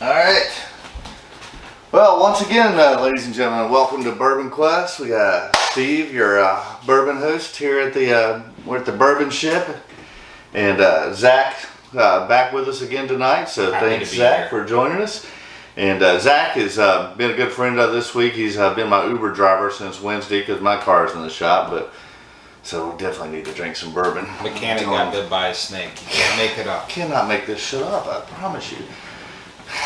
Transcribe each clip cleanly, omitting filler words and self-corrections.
All right. Well, once again, ladies and gentlemen, welcome to Bourbon Quest. We got Steve, your bourbon host, here at the we're at the Bourbon Ship, and Zach back with us again tonight. So thanks, Zach, for joining us. And Zach has been a good friend this week. He's been my Uber driver since Wednesday because my car's in the shop. But so we definitely need to drink some bourbon. Mechanic got bit by a snake. You can't make it up. Cannot make this shit up. I promise you.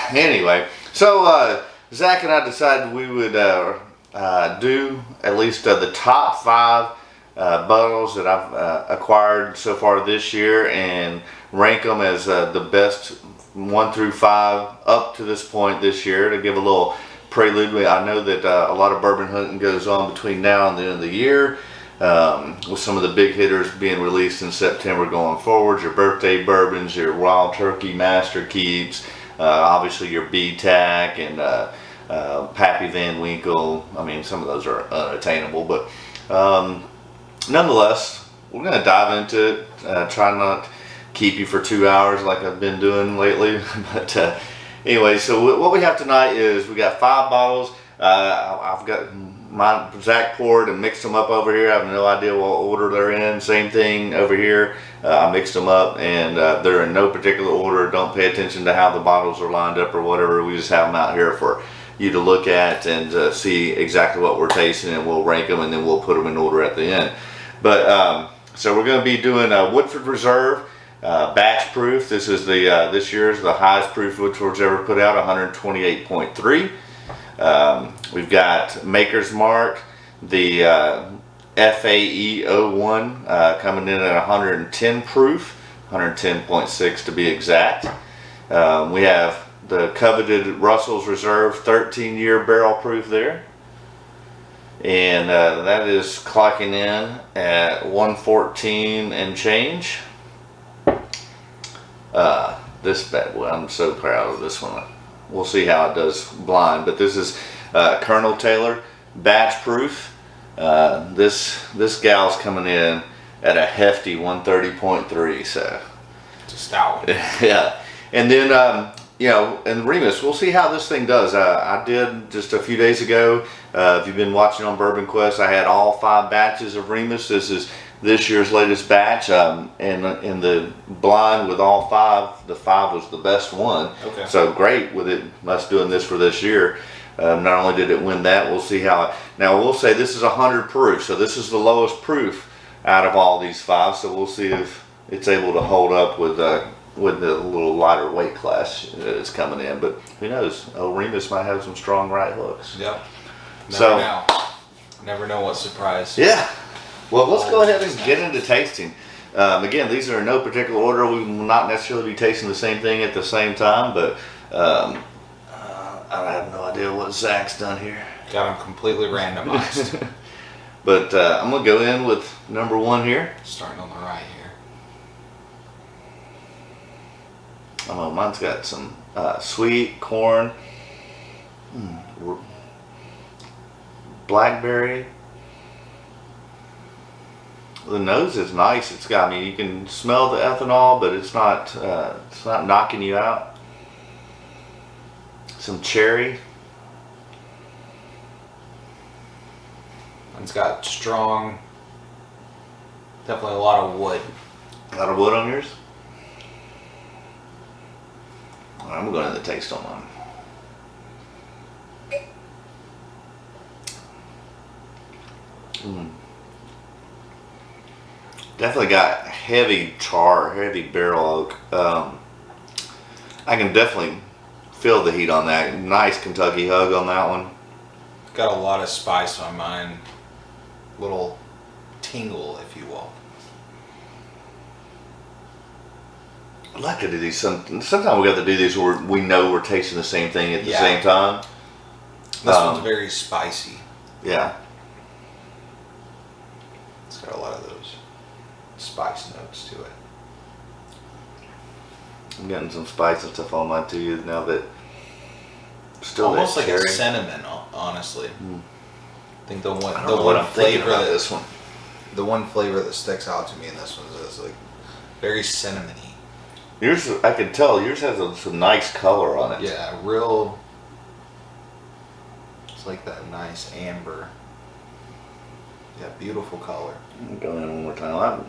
Anyway, so Zach and I decided we would do at least the top 5 bottles that I've acquired so far this year and rank them as the best 1 through 5 up to this point this year to give a little prelude. I know that a lot of bourbon hunting goes on between now and the end of the year, with some of the big hitters being released in September going forward. Your birthday bourbons, your Wild Turkey Master Keeps, obviously your B-Tac and Pappy Van Winkle. I mean, some of those are unattainable, but nonetheless, we're going to dive into it. Try not to keep you for 2 hours like I've been doing lately. But anyway, so what we have tonight is we got 5 bottles. I've got Zach poured and mixed them up over here. I have no idea what order they're in. Same thing over here. I mixed them up and they're in no particular order. Don't pay attention to how the bottles are lined up or whatever. We just have them out here for you to look at and see exactly what we're tasting, and we'll rank them and then we'll put them in order at the end. But so we're going to be doing Woodford Reserve batch proof. This is the this year's the highest proof Woodford's ever put out, 128.3. We've got Maker's Mark, the FAE01 coming in at 110 proof, 110.6 to be exact. We have the coveted Russell's Reserve 13-year barrel proof there, and that is clocking in at 114 and change. This bad boy, I'm so proud of this one. We'll see how it does blind, but this is Colonel Taylor batch proof. This gal's coming in at a hefty 130.3, so it's a stout one. Yeah. And then you know, and Remus, we'll see how this thing does. I did just a few days ago. If you've been watching on Bourbon Quest, I had all 5 batches of Remus. This is this year's latest batch, and in the blind with all 5, the 5 was the best one. Okay. So great with it, us doing this for this year. Not only did it win that, we'll see how. Now we'll say this is 100 proof, so this is the lowest proof out of all these 5. So we'll see if it's able to hold up with the little lighter weight class that it's coming in. But who knows? Remus might have some strong right hooks. Yep. Never know what surprise. Yeah. Well, let's go ahead and get into tasting. Again, these are in no particular order. We will not necessarily be tasting the same thing at the same time, but I have no idea what Zach's done here. Got them completely randomized. But I'm going to go in with number 1 here. Starting on the right here. Oh, mine's got some sweet corn, blackberry. The nose is nice. It's got, I mean, you can smell the ethanol, but it's not knocking you out. Some cherry. It's got strong, definitely a lot of wood. A lot of wood on yours? I'm going to the taste on mine. Definitely got heavy char, heavy barrel oak. I can definitely feel the heat on that. Nice Kentucky hug on that one. Got a lot of spice on mine. Little tingle, if you will. I'd like to do these. Sometimes we got to do these where we know we're tasting the same thing at the same time. This one's very spicy. Yeah. It's got a lot of those spice notes to it. I'm getting some spice and stuff on mine too now that still almost that like cherry. a cinnamon, honestly. I think the one flavor about this one. The one flavor that sticks out to me in this one is like very cinnamony. Yours, I can tell, yours has some nice color on it. Yeah, real. It's like that nice amber. Yeah, beautiful color. Go in one more time. I'm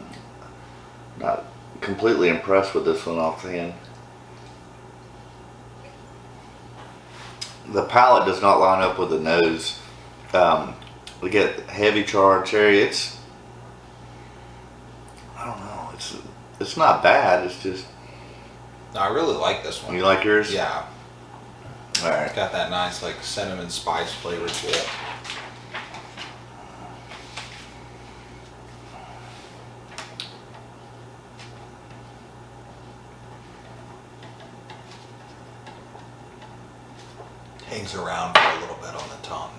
not completely impressed with this one offhand. The palate does not line up with the nose. We get heavy charred cherry. I don't know. It's not bad. It's just. No, I really like this one. You like yours? Yeah. All right. Got that nice like cinnamon spice flavor to it. Hangs around for a little bit on the tongue.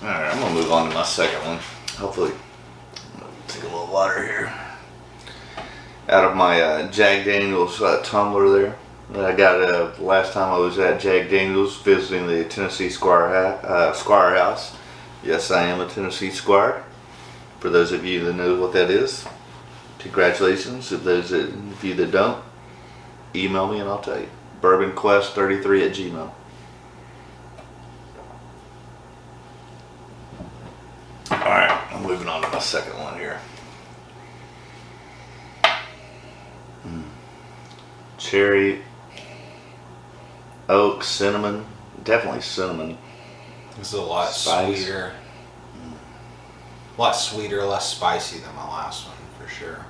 All right. I'm gonna move on to my second one. Hopefully, take a little water here. Out of my Jack Daniels tumbler there. That I got last time I was at Jack Daniels visiting the Tennessee Squire House. Yes, I am a Tennessee Squire. For those of you that know what that is, congratulations. If those of you that don't, email me and I'll tell you. BourbonQuest33@gmail. Alright, I'm moving on to my second one here. Cherry, oak, cinnamon. Definitely cinnamon. This is a lot Spice. sweeter. A lot sweeter, less spicy than my last one, for sure.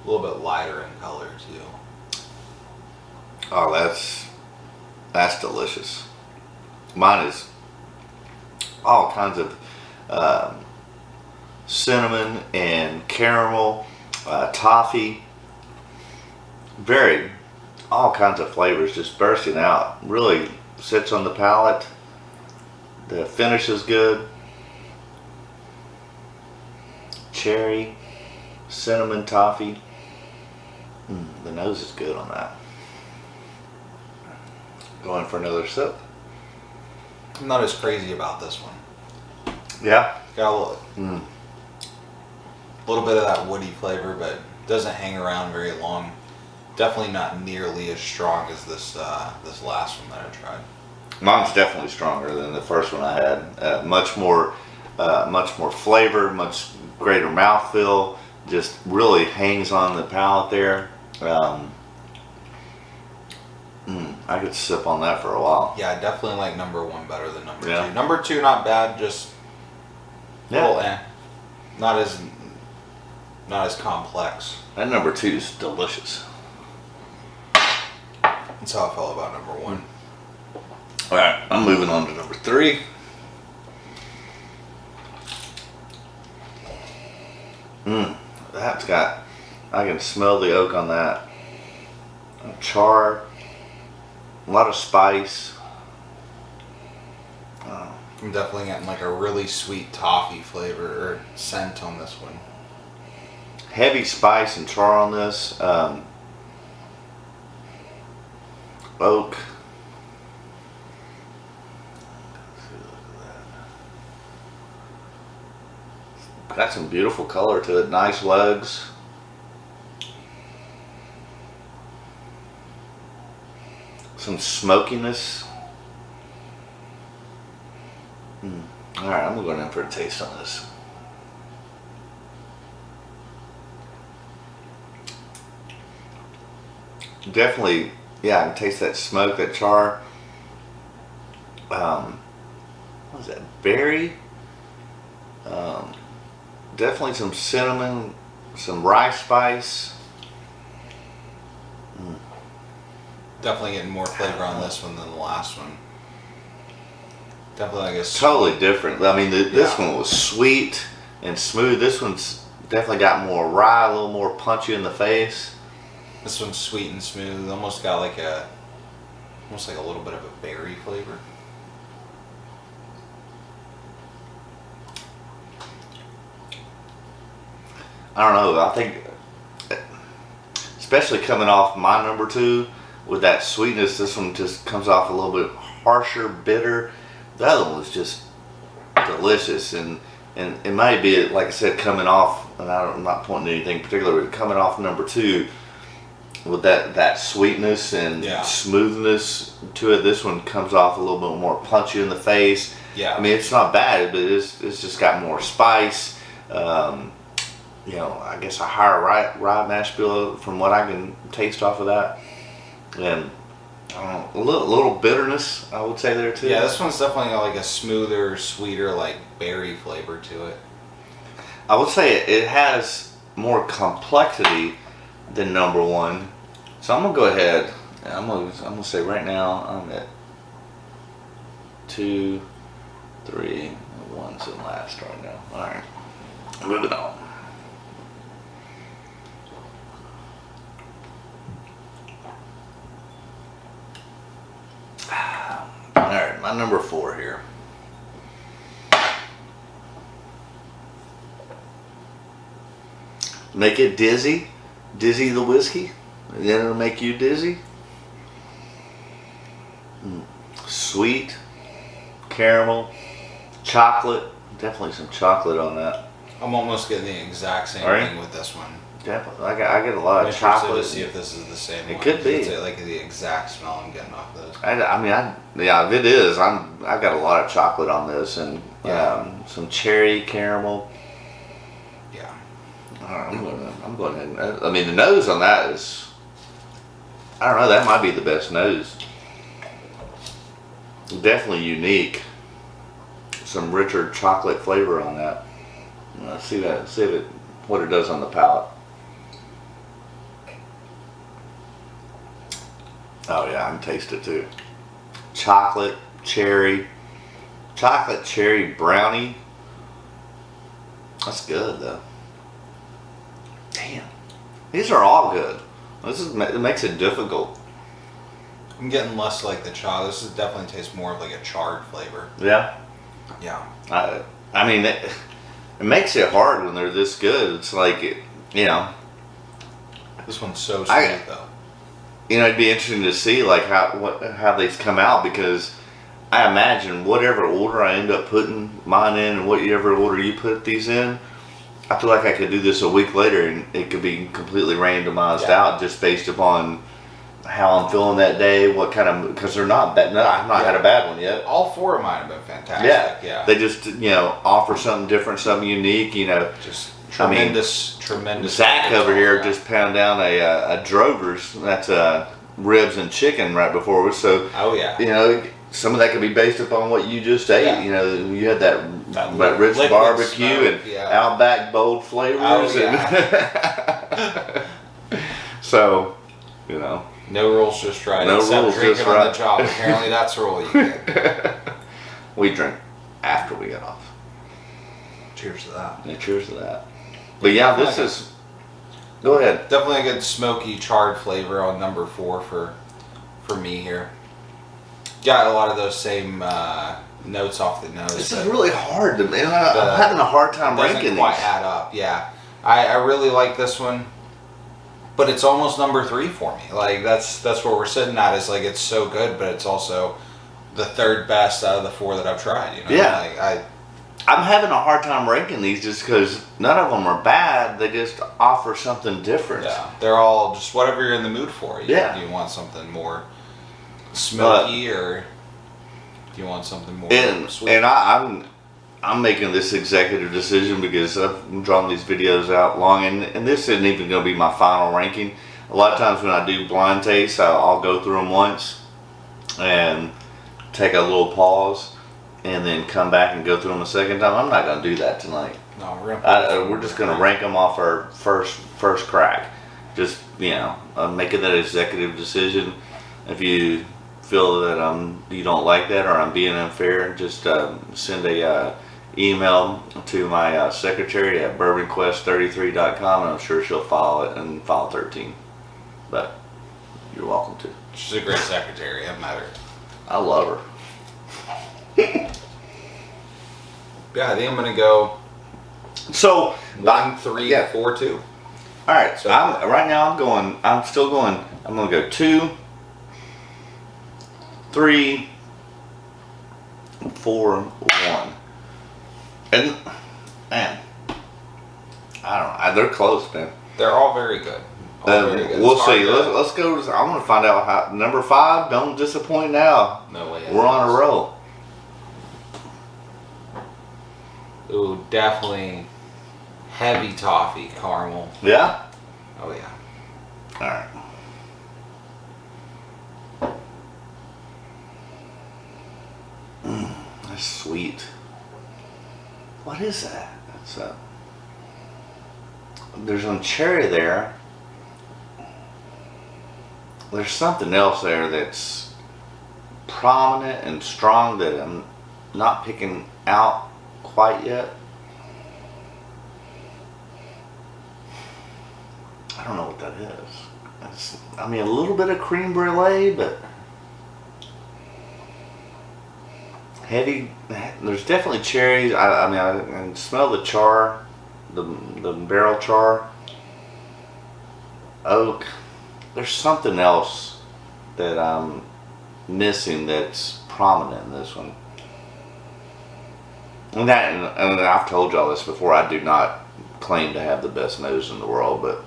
A little bit lighter in color, too. Oh, that's delicious. Mine is all kinds of cinnamon and caramel, toffee. All kinds of flavors just bursting out. Really sits on the palate. The finish is good. Cherry, cinnamon, toffee. The nose is good on that. Going for another sip. I'm not as crazy about this one. Yeah. Got a little bit of that woody flavor, but doesn't hang around very long. Definitely not nearly as strong as this last one that I tried. Mine's definitely stronger than the first one I had. Much more flavor, much greater mouthfeel. Just really hangs on the palate there. I could sip on that for a while. Yeah, I definitely like number one better than number Yeah. two. Number two, not bad, just little not as complex. And number two is delicious. That's how I felt about number one. All right, I'm moving on to number three. That's got, I can smell the oak on that. Char, a lot of spice. I'm definitely getting like a really sweet toffee flavor or scent on this one. Heavy spice and char on this. Oak. Got some beautiful color to it. Nice legs. Some smokiness. Alright, I'm going in for a taste on this. Definitely, yeah, I can taste that smoke, that char. What was that? Berry? Definitely some cinnamon, some rice spice. Definitely getting more flavor on this one than the last one. Definitely like a Totally different. I mean, this one was sweet and smooth. This one's definitely got more rye, a little more punchy in the face. This one's sweet and smooth. Almost got like almost like a little bit of a berry flavor. I don't know. I think, especially coming off my number two with that sweetness, this one just comes off a little bit harsher, bitter. The other one was just delicious, and it might be, like I said, coming off, and I'm not pointing to anything particular, but coming off number two with that sweetness and smoothness to it. This one comes off a little bit more punchy in the face. Yeah. I mean, it's not bad, but it's just got more spice. I guess a higher rye mash bill from what I can taste off of that. And I don't know, a little bitterness, I would say there too. Yeah, this one's definitely got like a smoother, sweeter, like berry flavor to it. I would say it has more complexity than number one. So I'm gonna go ahead. I'm gonna say right now I'm at 2, 3, 1's in last right now. All right, moving on. All right, my number 4 here. Make it dizzy the whiskey, and then it'll make you dizzy. Sweet, caramel, chocolate, definitely some chocolate on that. I'm almost getting the exact same thing with this one. Definitely, I get a lot of chocolate. To see if this is the same one. It could be. It's like the exact smell I'm getting off this. If it is, I've got a lot of chocolate on this, and some cherry, caramel. Yeah. I'm going ahead. I mean, the nose on that is, I don't know, that might be the best nose. Definitely unique. Some richer chocolate flavor on that. See what it does on the palate. Oh yeah, I can taste it too. Chocolate cherry brownie. That's good though. Damn, these are all good. It makes it difficult. I'm getting less like the chocolate. This definitely tastes more of like a charred flavor. Yeah. Yeah. I mean, it makes it hard when they're this good. It's like, This one's so sweet though. It'd be interesting to see like how these come out, because I imagine whatever order I end up putting mine in and whatever order you put these in, I feel like I could do this a week later and it could be completely randomized out just based upon how I'm feeling that day, what kind of, because they're not bad. No, I've not had a bad one yet. All 4 of mine have been fantastic. Yeah. They just, offer something different, something unique, Just tremendous. Zach over here just pounded down a Drover's. That's ribs and chicken right before us. So, some of that could be based upon what you just ate. Yeah. You had that rich barbecue and Outback bold flavors. Oh, yeah. So, No rules, just right. No Except rules, drinking just on right. the job. Apparently that's a rule you get. We drink after we get off. Cheers to that. Yeah, cheers to that. But yeah, this is. Go ahead. Definitely a good smoky, charred flavor on number 4 for me here. Got a lot of those same notes off the nose. This is really hard to. I'm having a hard time ranking these. Doesn't quite add up. Yeah, I really like this one, but it's almost number 3 for me. Like that's where we're sitting at. Is like it's so good, but it's also the 3rd best out of the 4 that I've tried. Yeah. I'm having a hard time ranking these just because none of them are bad. They just offer something different. Yeah, they're all just whatever you're in the mood for. Do you want something more smoky, or do you want something more sweet? And I'm making this executive decision because I've drawn these videos out long, and this isn't even going to be my final ranking. A lot of times when I do blind tastes, I'll go through them once and take a little pause, and then come back and go through them a second time. I'm not going to do that tonight. No, we're just going to rank them off our first crack. Just making that executive decision. If you feel that you don't like that or I'm being unfair, just send a email to my secretary at bourbonquest33.com, and I'm sure she'll file it in file 13. But you're welcome to. She's a great secretary. I've met her. I love her. Yeah, I think I'm gonna go. So 1, 3, 4, 2. All right. So right now I'm still going. I'm gonna go 2, 3, 4, 1. And man, I don't know. They're close, man. They're all very good. very good. We'll It's hard see. to- Let's go. I want to find out how number 5. Don't disappoint now. No way. We're on a roll. Ooh, definitely heavy toffee caramel. Yeah. Oh yeah. All right. That's sweet. What is that? That's there's some cherry there. There's something else there that's prominent and strong that I'm not picking out quite yet. I don't know what that is. I mean, a little bit of creme brulee, but heavy. There's definitely cherries. I mean, I can smell the char, the barrel char, oak. There's something else that I'm missing that's prominent in this one. And I've told y'all this before. I do not claim to have the best nose in the world, but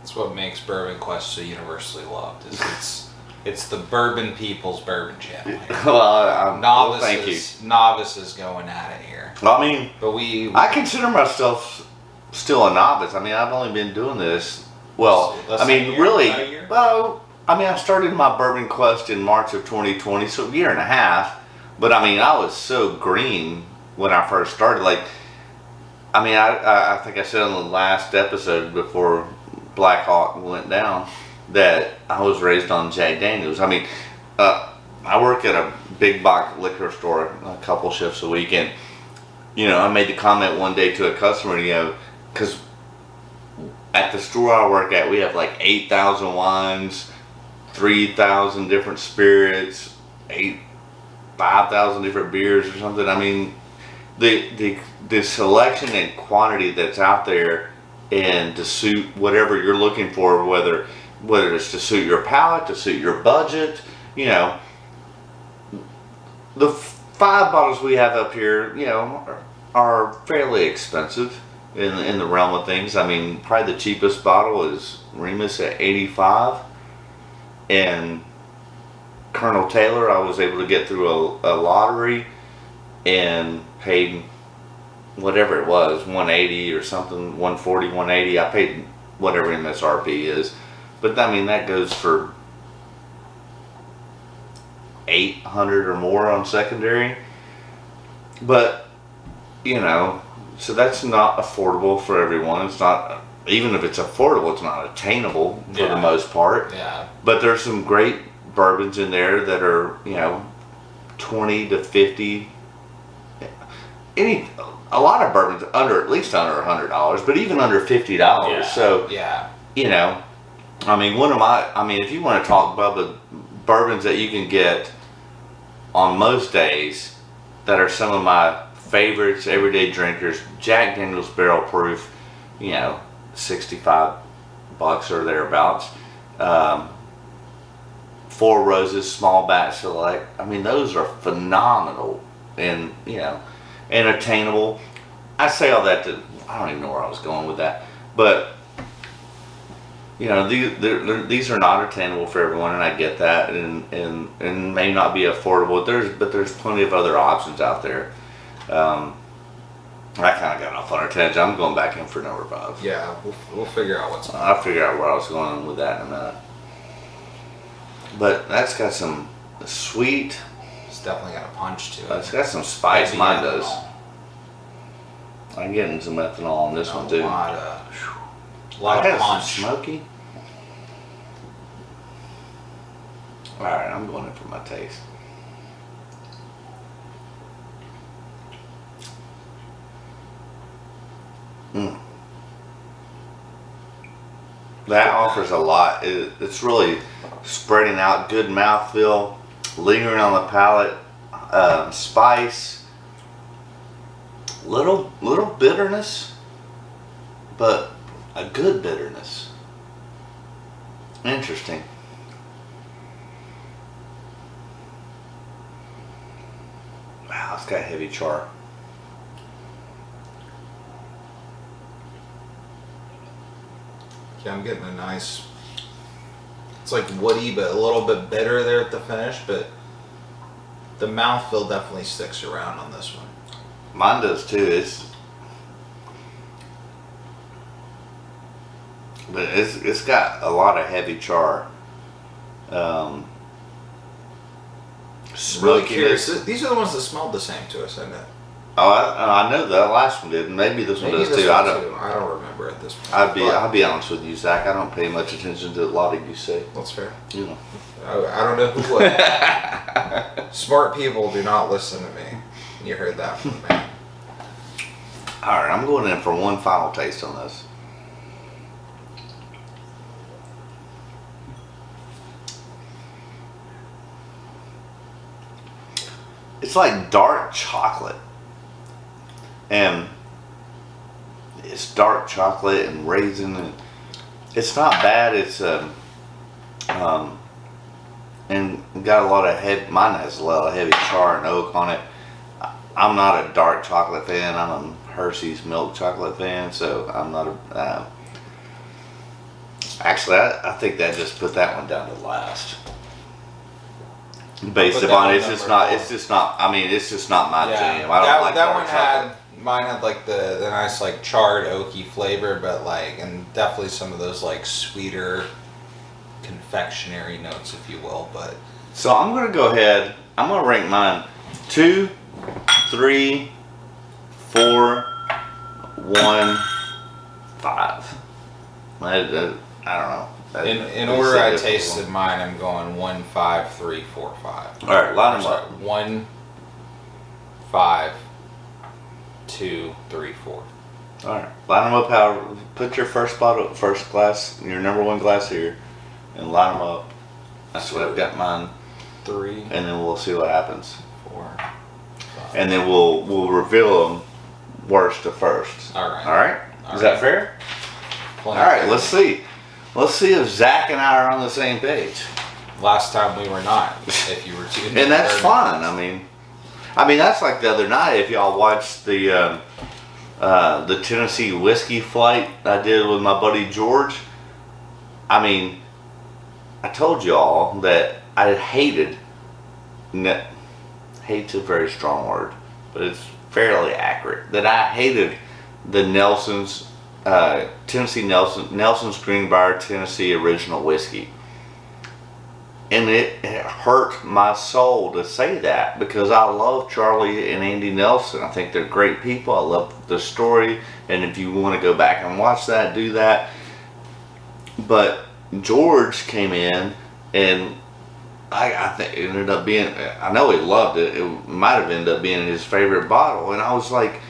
That's what makes Bourbon Quest so universally loved. It's the bourbon people's bourbon channel. well, Novices, thank you. novices going at it here. Well, I mean, But we I consider myself still a novice. I mean, I've only been doing this. Well, Less I than a mean, year? really. About a year? Well, I mean, I started my bourbon quest in March of 2020, so a year and a half. But I mean, I was so green when I first started. Like, I mean, I think I said on the last episode before Black Hawk went down that I was raised on Jack Daniels. I mean, I work at a big box liquor store a couple shifts a week, and I made the comment one day to a customer, because at the store I work at, we have like 8,000 wines, 3,000 different spirits, 5,000 different beers or something. I mean, the selection and quantity that's out there, and to suit whatever you're looking for, whether it's to suit your palate, to suit your budget, the 5 bottles we have up here, are fairly expensive in the realm of things. I mean, probably the cheapest bottle is Remus at $85, and Colonel Taylor I was able to get through a lottery and paid whatever it was, 180 or something, 140, 180. I paid whatever MSRP is, but I mean that goes for 800 or more on secondary. But so that's not affordable for everyone. It's not, even if it's affordable, it's not attainable for the most part. Yeah. But there's some great bourbons in there that are 20 to 50. A lot of bourbons at least under $100, but even under $50. Yeah. So yeah. I mean, if you want to talk about the bourbons that you can get on most days that are some of my favorites, everyday drinkers, Jack Daniel's Barrel Proof, $65 or thereabouts. Four Roses Small Batch Select. I mean, those are phenomenal and and attainable. I say all that I don't even know where I was going with that, but these are not attainable for everyone, and I get that, and may not be affordable. But there's plenty of other options out there. I kind of got off on our tangent. I'm going back in for number 5. Yeah, we'll figure out what's on. I'll figure out where I was going with that in a minute. But that's got some sweet. It's definitely got a punch to it. It's got some spice. Heavy Mine ethanol. does. I'm getting some ethanol on this one too. A lot I of got some punch. smoky. All right, I'm going in for my taste. That offers a lot. It's really spreading out, good mouthfeel, lingering on the palate, spice, little bitterness, but a good bitterness. Interesting. Wow, it's got heavy char. Yeah, I'm getting a nice. It's like woody, but a little bit bitter there at the finish. But the mouthfeel definitely sticks around on this one. Mine does too. It's got a lot of heavy char. Really curious. Smokiness. These are the ones that smelled the same to us, isn't it? Oh, I know that last one did. Maybe this one Maybe does this too. one I don't. too. I don't remember at this point. I'll be honest with you, Zach. I don't pay much attention to a lot of you say. That's fair. You know. I don't know who would. Smart people do not listen to me. You heard that from me. All right, I'm going in for one final taste on this. It's like dark chocolate, and it's dark chocolate and raisin, and it's not bad. It's and got a lot of heavy. Mine has a lot of heavy char and oak on it. I'm not a dark chocolate fan. I'm a Hershey's milk chocolate fan, so I'm not a. Actually, I think that just put that one down to last. Based upon it's just not. It's just not. I mean, it's just not my jam. I don't like that dark one chocolate. mine had like the nice like charred oaky flavor, but like and definitely some of those like sweeter confectionery notes, if you will. But So I'm gonna go ahead. I'm gonna rank mine 2, 3, 4, 1, 5. I don't know. in order I tasted mine, I'm going 1, 5, 3, 4, 5. All right, line them up. 1, 5, 2, 3, 4. All right, line them up. How? Put your first glass, your number one glass here, and line them up. That's what I've got mine. 3, and then we'll see what happens. 4, 5. And then we'll reveal them worst to first. All right. All right. Is that fair? Plenty All right. fair. Let's see. Let's see if Zach and I are on the same page. Last time we were not. If you were to. And that's fine. I mean, that's like the other night. If y'all watched the Tennessee whiskey flight I did with my buddy George. I mean, I told y'all that I hated. Hate's a very strong word, but it's fairly accurate. That I hated the Nelson's Nelson's Greenbrier Tennessee original whiskey, and it hurt my soul to say that because I love Charlie and Andy Nelson. I think they're great people. I love the story, and if you want to go back and watch that, do that. But George came in and. I think it ended up being, I know he loved it. It might have ended up being his favorite bottle. And I was like,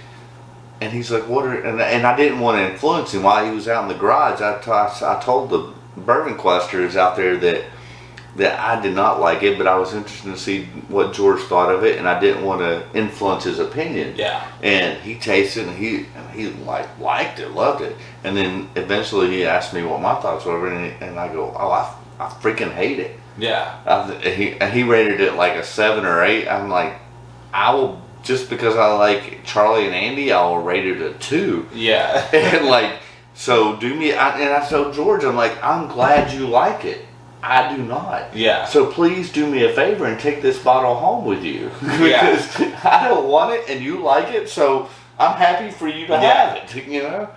and he's like, what are, and I didn't want to influence him while he was out in the garage. I told the bourbon questers out there that I did not like it, but I was interested to see what George thought of it, and I didn't want to influence his opinion. Yeah. And he tasted it, and he liked it, loved it. And then eventually he asked me what my thoughts were, and I go, oh, I freaking hate it. Yeah. He rated it like a 7 or 8. I'm like, I will, just because I like Charlie and Andy, I will rate it a 2. Yeah. And like, so do me, and I told George, I'm like, I'm glad you like it. I do not. Yeah. So please do me a favor and take this bottle home with you. Because I don't want it and you like it, so I'm happy for you to have it, you know?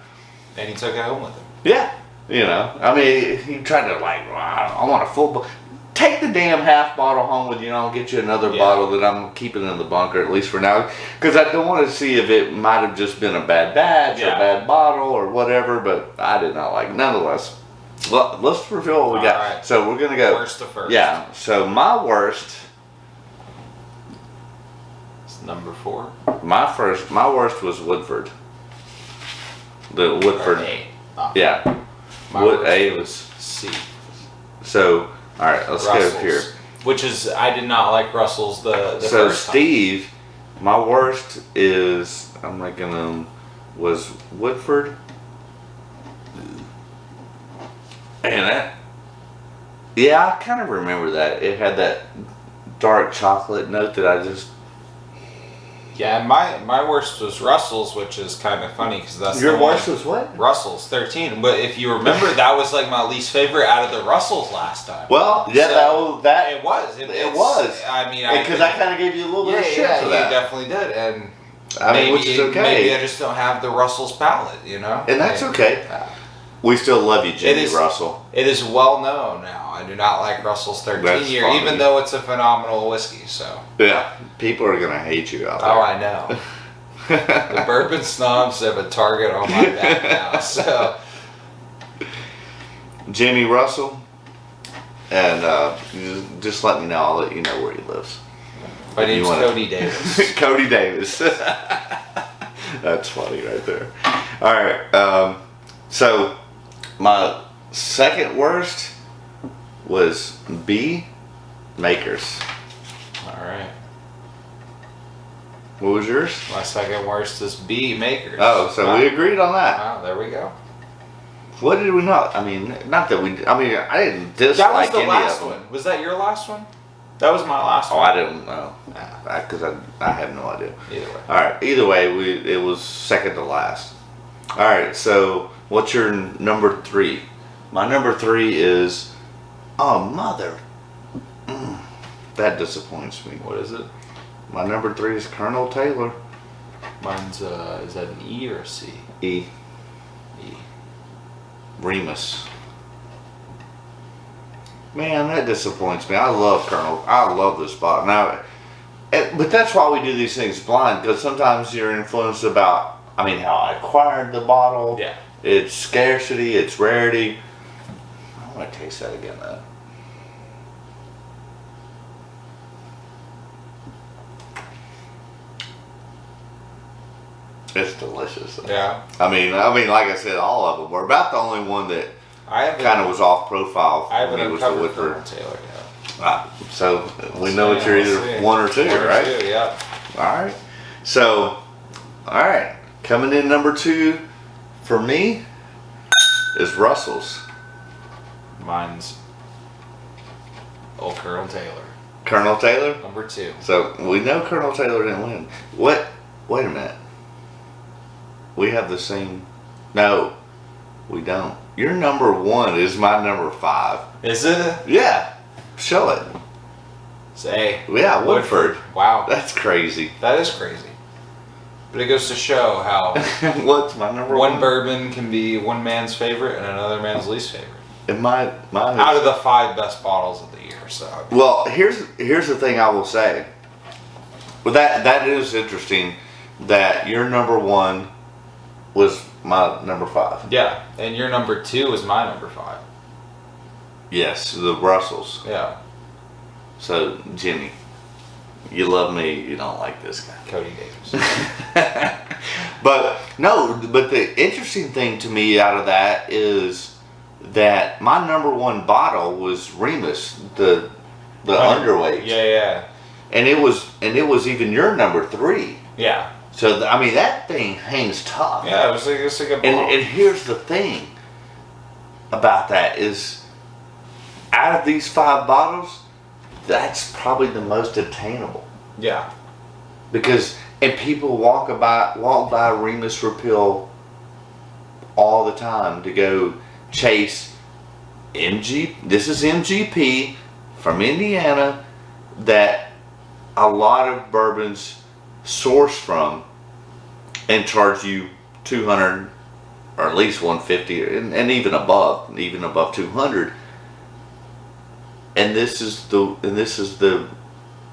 And he took it home with him. Yeah. You know, I mean, he tried to like, well, I want a full bottle. Take the damn half bottle home with you, and I'll get you another bottle that I'm keeping in the bunker, at least for now. Because I don't want to see if it might have just been a bad batch or a bad bottle or whatever, but I did not like it. Nonetheless, well, let's reveal what we got. Right. So we're going to go. Worst to first. Yeah, so my worst. It's number 4. My worst was Woodford. The Woodford. A. Yeah. My worst A was was C. So, all right, let's Russell's, go here. Which is, I did not like Russell's the So first Steve, my worst is, I'm making them, was Woodford. And that, yeah, I kind of remember that. It had that dark chocolate note that I just, Yeah, and my worst was Russell's, which is kind of funny because that's Your the one. worst was what? Russell's 13. But if you remember, that was like my least favorite out of the Russells last time. Well, yeah, So, that it was. it was. I mean, because I kind of gave you a little bit of shit for that. you definitely did, and I mean, which is okay. Maybe I just don't have the Russell's palate, you know. And that's okay. We still love you, Jimmy Russell. It is well known now. I do not like Russell's 13 year, even though it's a phenomenal whiskey. So yeah, people are gonna hate you out there. Oh, I know. The bourbon snobs have a target on my back now. So Jimmy Russell, and just let me know. I'll let you know where he lives. My name's Cody Davis. Cody Davis. That's funny right there. All right. So my second worst was B. Makers. All right. What was yours? My second worst is B. Makers. Oh, so we agreed on that. Wow, there we go. What did we not? I mean, not that we. I mean, I didn't dislike that was the any last of them. one. Was that your last one? That was my last one. Oh, I didn't know. Because I have no idea. Either way. All right. Either way, it was second to last. All right. So, what's your number 3? My number 3 is, oh mother, that disappoints me. What is it? My number 3 is Colonel Taylor. Mine's is that an E or a C? E. E. Remus. Man, that disappoints me. I love Colonel. I love this bottle. Now, but that's why we do these things blind, because sometimes you're influenced about, I mean, how I acquired the bottle. Yeah. Its scarcity, its rarity. I want to taste that again, though. It's delicious. Though. Yeah. I mean, like I said, all of them were about the only one that kind of was off profile. I haven't uncovered Colonel Taylor yet. So we know that you're either 1 or 2, right? 1 or 2, yeah. All right. So, all right. Coming in number 2 for me is Russell's. Mine's old Colonel Taylor. Colonel Taylor? Number 2. So we know Colonel Taylor didn't win. What? Wait a minute. We have the same. No, we don't. Your number 1 is my number 5. Is it? Yeah. Show it. Say. Yeah, Woodford. Wow. That's crazy. That is crazy. But it goes to show how What's my number 1? one bourbon can be one man's favorite and another man's least favorite. And mine is, out of the 5 best bottles of the year. So. Well, here's the thing I will say. Well, that is interesting. That your number 1 was my number 5. Yeah, and your number 2 is my number 5. Yes, the Russells. Yeah. So, Jimmy, you love me, you don't like this guy. Cody Davis. But the interesting thing to me out of that is that my number 1 bottle was Remus, the underweight. Yeah. And it was even your number 3. Yeah. So I mean that thing hangs tough. Yeah, it was like a bottle. And here's the thing about that is, out of these 5 bottles, that's probably the most attainable. Yeah. Because people walk by Remus Repeal all the time to go chase This is MGP from Indiana that a lot of bourbons source from and charge you $200 or at least $150 and even above $200. And this is the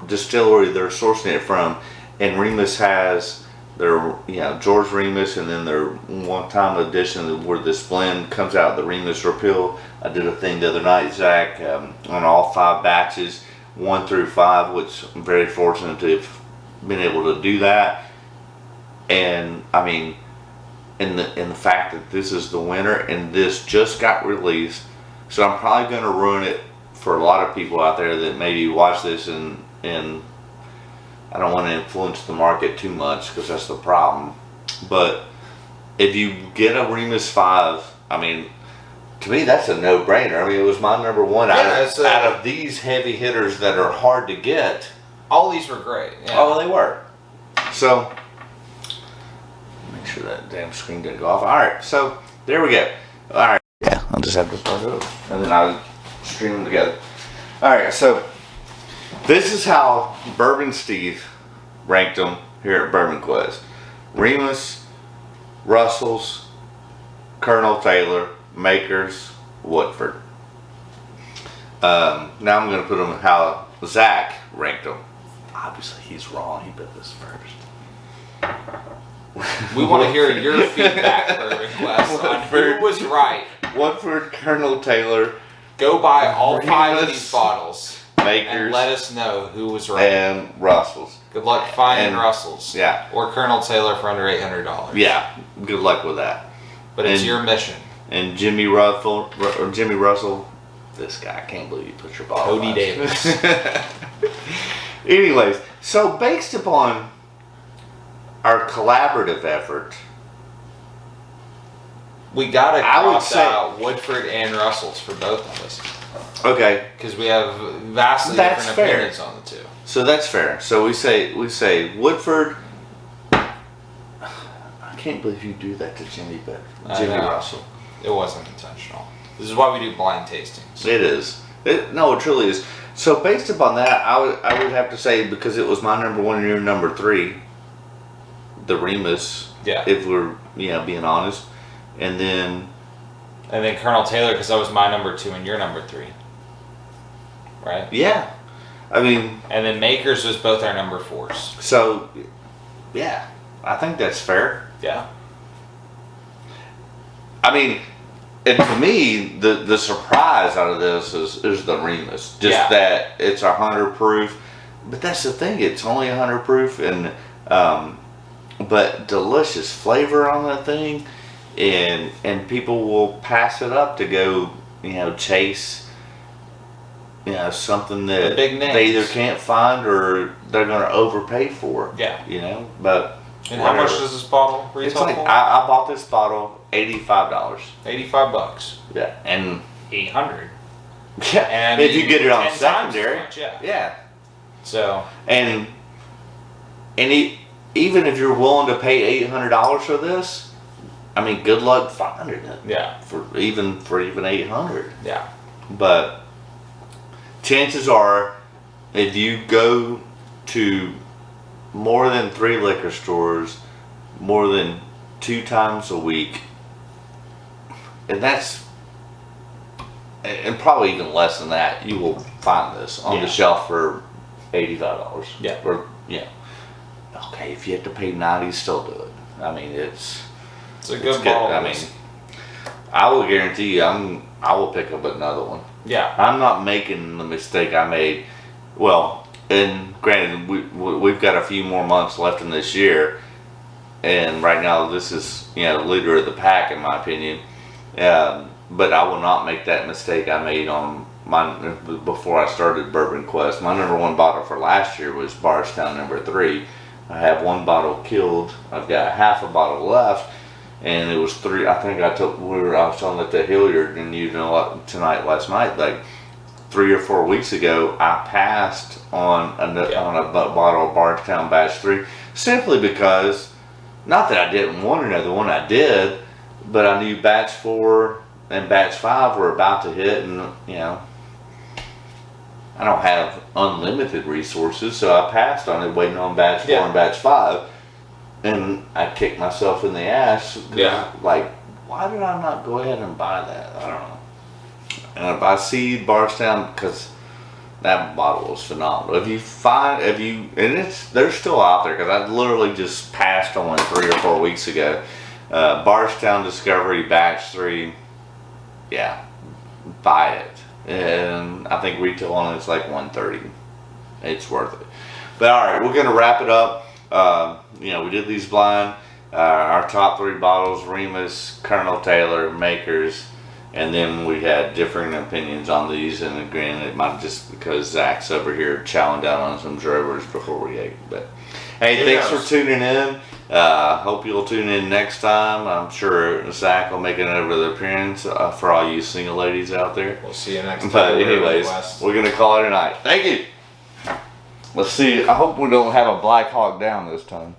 distillery they're sourcing it from. And Remus has their, George Remus, and then their one-time edition where this blend comes out, the Remus Repeal. I did a thing the other night, Zach, on all 5 batches, 1 through 5, which I'm very fortunate to have been able to do that. And I mean, in the fact that this is the winner and this just got released, so I'm probably going to ruin it for a lot of people out there that maybe watch this, and I don't want to influence the market too much because that's the problem. But if you get a Remus 5, I mean, to me that's a no-brainer. I mean, it was my number 1 out of these heavy hitters that are hard to get. All these were great. Yeah. Oh, they were. so make sure that damn screen didn't go off. All right, so there we go. All right, yeah, I'll just have to start it over, and then I'll stream them together. All right, so this is how Bourbon Steve ranked them here at Bourbon Quest: Remus, Russell's, Colonel Taylor, Makers, Woodford. Now I'm going to put them how Zach ranked them. Obviously, he's wrong. He put this first. We want to hear your feedback, Bourbon Quest, on who was right. Woodford, Colonel Taylor. Go buy all 5 of these bottles Makers, and let us know who was right. and Russell's. Good luck finding And- Russell's. Yeah. Or Colonel Taylor for under $800. Yeah, good luck with that. But it's And- your mission. And Jimmy Russell, this guy, I can't believe you put your bottle. Cody Davis. Anyways, so based upon our collaborative effort, We gotta I would cross say- out Woodford and Russell's for both of us. okay, Because we have vastly That's different fair. opinions on the two. so that's fair. So we say Woodford. I can't believe you do that to Jimmy, but I Jimmy know. Russell. It wasn't intentional. This is why we do blind tastings. It is. No, it truly is. So based upon that, I would have to say, because it was my number 1 and your number 3, the Remus. Yeah. If we're being honest, and then And then Colonel Taylor, because that was my number 2 and your number 3. Right? yeah, I mean, And then Makers was both our number 4s. so yeah, I think that's fair. Yeah. I mean, and to me, the surprise out of this is the Remus. Just Yeah. that it's 100 proof, but that's the thing. It's only 100 proof, and but delicious flavor on that thing, and people will pass it up to go, chase, something that The big names. they either can't find or they're gonna overpay for. Yeah. But And how much whatever. does this bottle It's retail like for? I bought this bottle $85. $85. Yeah, and 800. yeah, And if you get it on 10 times secondary, as much, yeah. yeah, So and even if you're willing to pay $800 for this, I mean, good luck finding it. yeah, For even 800. yeah, But chances are, if you go to more than 3 liquor stores, more than 2 times a week, and probably even less than that, you will find this on the Yeah. shelf for $85. Yeah. Or okay, if you have to pay 90, still do it. I mean, it's a it's good bottle. I mean, I will guarantee you, I will pick up another one. yeah, I'm not making the mistake I made. Well, and granted, we've got a few more months left in this year, and right now this is leader of the pack in my opinion. But I will not make that mistake I made on before I started Bourbon Quest. My number 1 bottle for last year was Bardstown number 3. I have 1 bottle killed. I've got half a bottle left. And it was 3. I think I was telling at the Hilliard, and last night, like 3 or 4 weeks ago, I passed on a bottle of Bardstown Batch 3 simply because, not that I didn't want another one, I did, but I knew Batch 4 and Batch 5 were about to hit, and I don't have unlimited resources, so I passed on it, waiting on Batch 4 and Batch 5. And I kicked myself in the ass. Yeah. Like, why did I not go ahead and buy that? I don't know. And if I see Bardstown, because that bottle was phenomenal. They're still out there, because I literally just passed on one 3 or 4 weeks ago. Bardstown Discovery Batch 3, yeah, buy it. And I think retail on it's like $130. It's worth it. But all right, we're gonna wrap it up. We did these blind. Our top 3 bottles: Remus, Colonel Taylor, Makers, and then we had differing opinions on these. And again, it might just because Zach's over here chowing down on some drovers before we ate. But hey, thanks for tuning in. Hope you'll tune in next time. I'm sure Zach will make another appearance for all you single ladies out there. we'll see you next time. But anyways, we're gonna call it a night. Thank you. Let's see. I hope we don't have a Black Hawk Down this time.